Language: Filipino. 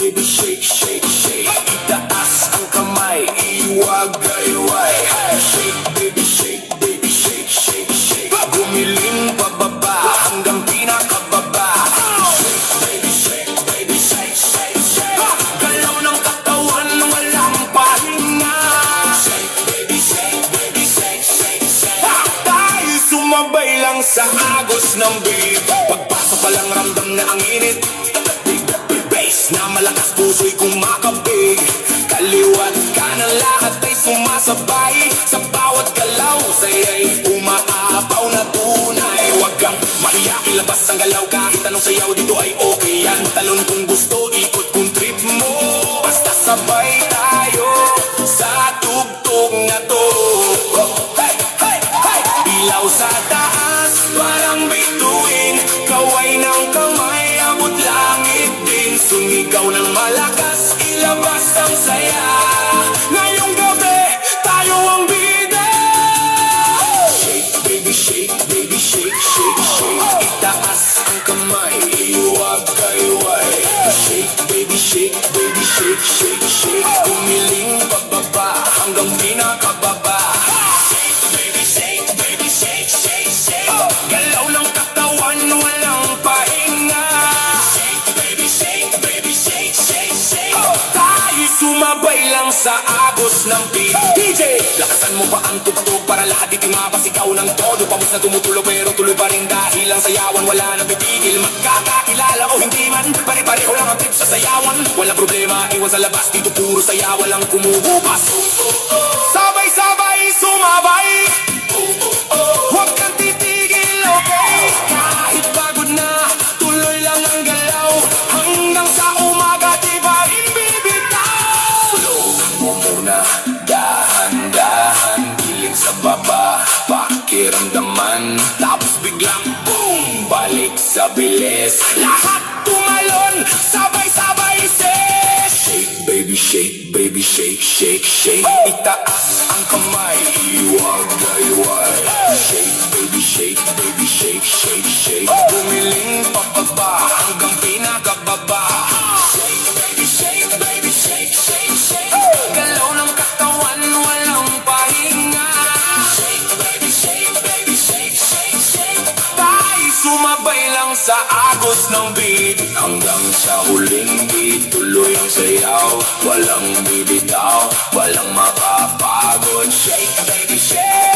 baby, shake, shake, shake. Itaas ang kamay, iwag-ayway. Shake, baby, shake, baby, shake, shake, shake. Gumiling pababa hanggang pinakababa. Shake, baby, shake, baby, shake, shake, shake. Galaw ng katawan, walang pahinga. Shake, baby, shake, baby, shake, shake, shake. Tayo sumabay lang sa agos ng beat. Pagpasok pa lang ramdam na ang init. Bass na malakas, puso'y kumakabig. Kaliwat kanan lahat ay sumasabay. Sa bawat galaw, saya'y umaapaw na tunay. Huwag kang mahiya, ilabas ang galaw. Kahit anong sayaw dito ay okay yan. Talon kung gusto, ikot kung trip mo. Basta sabay tayo sa tugtog na to. Hey, hey, hey! Ilaw sa taas, parang bituin. Kaway ng kamay, abot langit din. Sumigaw ng malakas, ilabas ang saya. Ngayong gabi, tayo ang bida. Shake, baby, shake, baby, shake, shake, shake. Itaas ang kamay, iwag-ayway. Shake, baby, shake, baby, shake, shake, shake. Gumiling pababa hanggang pinakababa. Shake, baby, shake, baby, shake, shake, shake. Galaw ng katawan, walang pahinga. Shake, baby, shake, baby, shake, shake, shake. Tayo sumabay lang sa agos ng beat. DJ, lakasan mo pa ang tugtog para lahat ito'y mapasigaw ng todo. Pawis na tumutulo pero tuloy pa rin dahil ang sayawan wala nang titigil. Magkakakilala o hindi man, pare-pareho lang ang tips sa sayawan. Walang problema, iwan sa labas, dito puro saya, walang kumuhupas. Sabay-sabay sumabay, huwag kang titigil, okay? Kahit pagod na, tuloy lang ang galaw. Hanggang sa umaga, di pa rin bibitaw. Slow mo muna, dahan-dahan, giling sa baba, pakiramdaman. Tapos biglang boom, balik sa bilis. Lahat tumalon, sabay-sabay sis. Shake, baby, shake, baby, shake, shake, shake. Itaas ang kamay, iwag-ayway. Shake, baby, shake, baby, shake, shake, shake. Gumiling pababa hanggang pinakababa. Shake, baby, shake, baby, shake, shake, shake. Galaw ng katawan, walang pahinga. Shake, baby, shake, baby, shake, shake, shake. Tayo sumabay lang sa agos ng beat. Hanggang sa huling beat, tuloy ang sayaw. Walang bibitaw, walang makapagod. Shake, baby, shake.